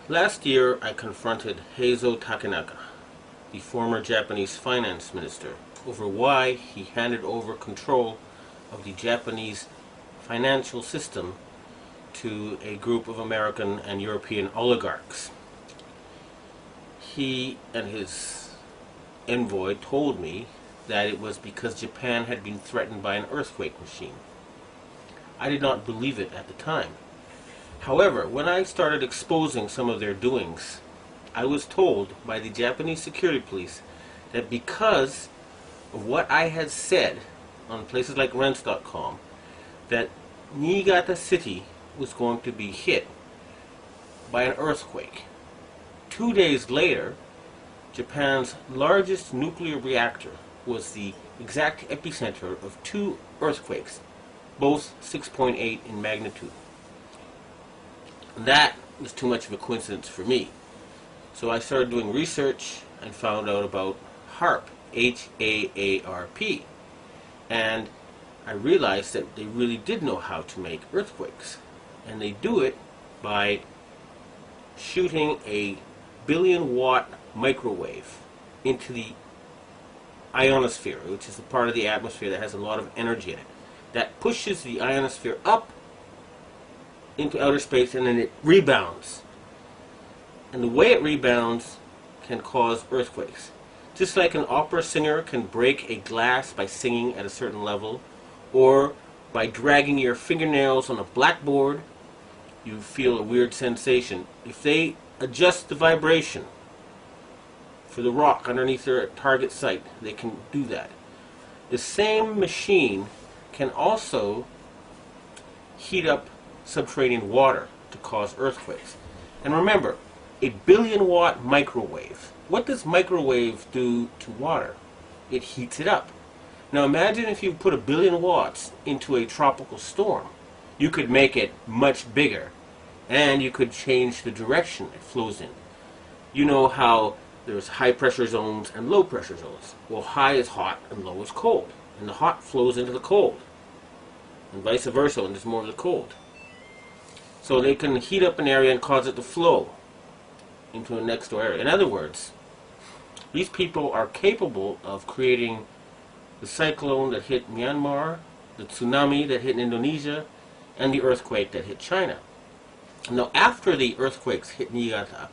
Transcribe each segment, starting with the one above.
Last year, I confronted Heizo Takenaka, the former Japanese finance minister, over why he handed over control of the Japanese financial system to a group of American and European oligarchs. He and his envoy told me that it was because Japan had been threatened by an earthquake machine. I did not believe it at the time. However, when I started exposing some of their doings, I was told by the Japanese security police that because of what I had said on places like rents.com, that Niigata City was going to be hit by an earthquake. 2 days later, Japan's largest nuclear reactor was the exact epicenter of two earthquakes, both 6.8 in magnitude. That was too much of a coincidence for me. So I started doing research and found out about HAARP, H-A-A-R-P. And I realized that they really did know how to make earthquakes. And they do it by shooting a billion-watt microwave into the ionosphere, which is the part of the atmosphere that has a lot of energy in it. That pushes the ionosphere up into outer space, and then it rebounds. And the way it rebounds can cause earthquakes. Just like an opera singer can break a glass by singing at a certain level, or by dragging your fingernails on a blackboard, you feel a weird sensation. If they adjust the vibration for the rock underneath their target site, they can do that. The same machine can also heat up subterranean water to cause earthquakes. And remember, a billion-watt microwave. What does microwave do to water? It heats it up. Now imagine if you put 1 billion watts into a tropical storm. You could make it much bigger, and you could change the direction it flows in. You know how there's high pressure zones and low pressure zones. Well, high is hot and low is cold. And the hot flows into the cold. And vice versa when there's more of the cold. So they can heat up an area and cause it to flow into a next door area. In other words, these people are capable of creating the cyclone that hit Myanmar, the tsunami that hit Indonesia, and the earthquake that hit China. Now, after the earthquakes hit Niigata,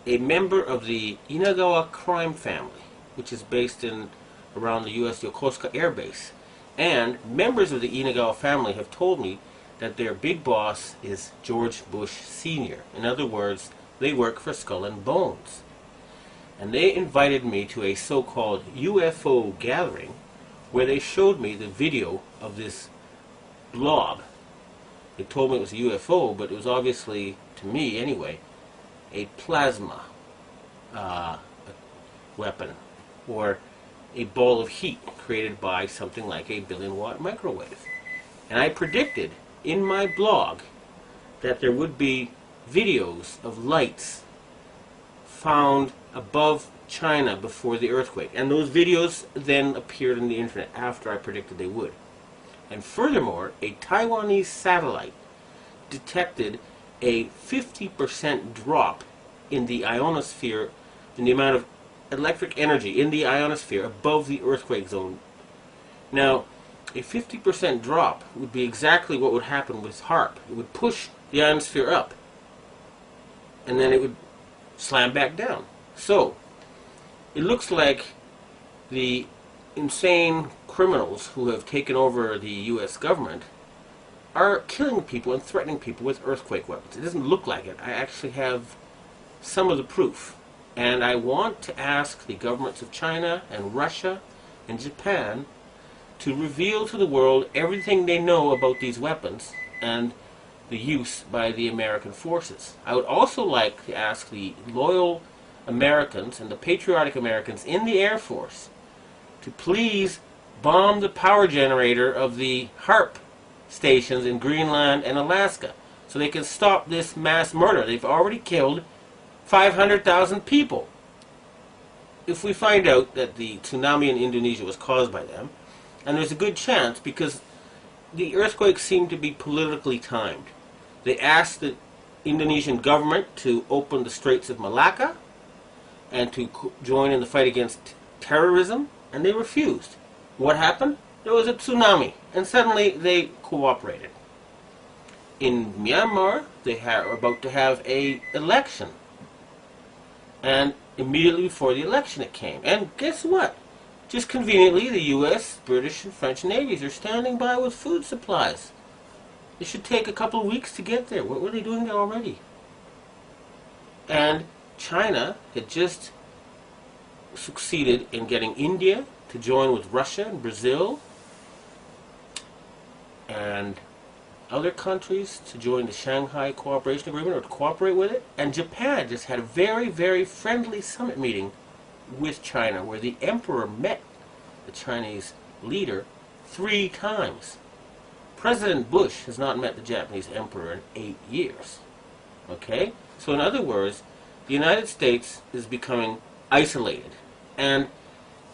a member of the Inagawa crime family, which is based in around the U.S. Yokosuka Air Base, and members of the Inagawa family have told me that their big boss is George Bush Sr. In other words, they work for Skull and Bones. And they invited me to a so-called UFO gathering where they showed me the video of this blob. They told me it was a UFO, but it was obviously, to me anyway, a plasma weapon, or a ball of heat created by something like a billion-watt microwave. And I predicted in my blog that there would be videos of lights found above China before the earthquake. And those videos then appeared on the internet after I predicted they would. And furthermore, a Taiwanese satellite detected a 50% drop in the ionosphere, in the amount of electric energy in the ionosphere above the earthquake zone. Now, a 50% drop would be exactly what would happen with HAARP. It would push the ionosphere up, and then it would slam back down. So, it looks like the insane criminals who have taken over the U.S. government are killing people and threatening people with earthquake weapons. It doesn't look like it. I actually have some of the proof. And I want to ask the governments of China and Russia and Japan to reveal to the world everything they know about these weapons and the use by the American forces. I would also like to ask the loyal Americans and the patriotic Americans in the Air Force to please bomb the power generator of the HAARP stations in Greenland and Alaska so they can stop this mass murder. They've already killed 500,000 people. If we find out that the tsunami in Indonesia was caused by them, and there's a good chance because the earthquakes seem to be politically timed. They asked the Indonesian government to open the Straits of Malacca and to join in the fight against terrorism, and they refused. What happened? There was a tsunami, and suddenly they cooperated. In Myanmar, they are about to have an election. And immediately before the election it came. And guess what? Just conveniently, the U.S., British, and French navies are standing by with food supplies. It should take a couple of weeks to get there. What were they doing there already? And China had just succeeded in getting India to join with Russia and Brazil and other countries to join the Shanghai Cooperation Agreement or to cooperate with it. And Japan just had a very, very friendly summit meeting with China where the emperor met the Chinese leader 3 times. President Bush has not met the Japanese emperor in 8 years. Okay? So in other words, the United States is becoming isolated. And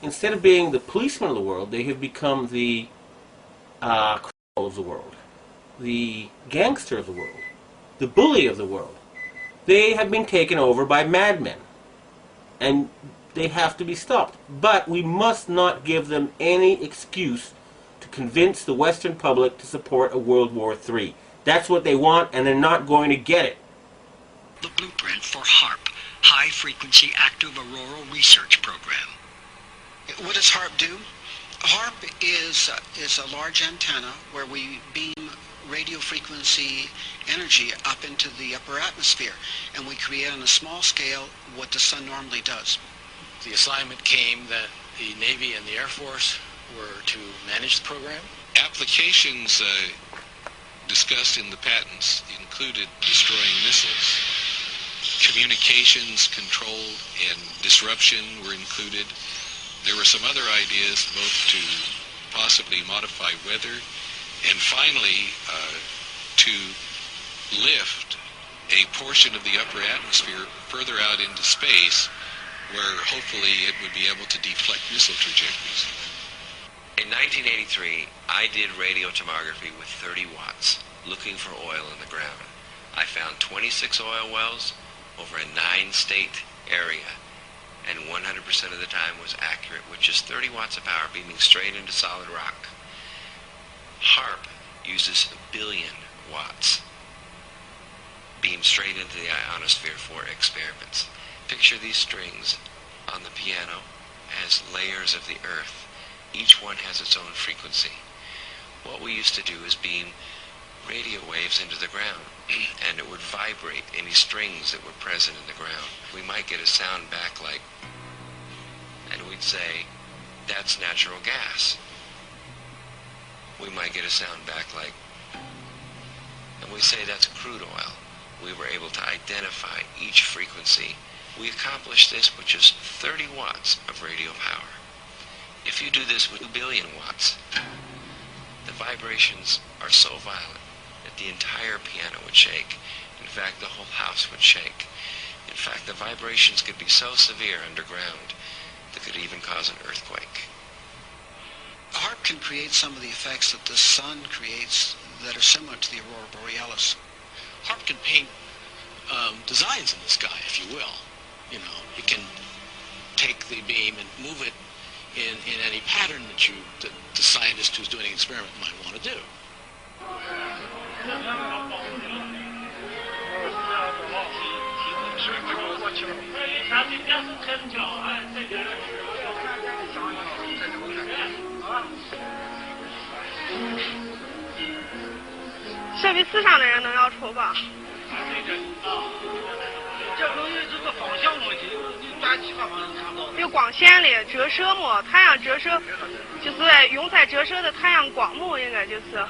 instead of being the policeman of the world, they have become the criminal of the world, the gangster of the world, the bully of the world. They have been taken over by madmen. And they have to be stopped. But we must not give them any excuse to convince the Western public to support a World War III. That's what they want, and they're not going to get it. The blueprint for HAARP, High Frequency Active Auroral Research Program. What does HAARP do? HAARP is a large antenna where we beam radio frequency energy up into the upper atmosphere, and we create on a small scale what the sun normally does. The assignment came that the Navy and the Air Force were to manage the program. Applications discussed in the patents included destroying missiles. Communications control and disruption were included. There were some other ideas both to possibly modify weather and finally to lift a portion of the upper atmosphere further out into space where hopefully it would be able to deflect missile trajectories. In 1983, I did radio tomography with 30 watts, looking for oil in the ground. I found 26 oil wells over a 9-state area, and 100% of the time was accurate with just 30 watts of power beaming straight into solid rock. HAARP uses 1 billion watts beamed straight into the ionosphere for experiments. Picture these strings on the piano as layers of the earth. Each one has its own frequency. What we used to do is beam radio waves into the ground, and it would vibrate any strings that were present in the ground. We might get a sound back like, and we'd say, that's natural gas. We might get a sound back like, and we say that's crude oil. We were able to identify each frequency. We accomplished this with just 30 watts of radio power. If you do this with 1 billion watts, the vibrations are so violent that the entire piano would shake. In fact, the whole house would shake. In fact, the vibrations could be so severe underground that could even cause an earthquake. HAARP can create some of the effects that the sun creates that are similar to the aurora borealis. HAARP can paint designs in the sky, if you will. You know, it can take the beam and move it in any pattern that the scientist who's doing an experiment might want to do.这比4上的人能要丑吧？这东西是个方向问题，你转几个方向看到。有光线的折射嘛，太阳折射就是用在折射的太阳光幕，应该就是。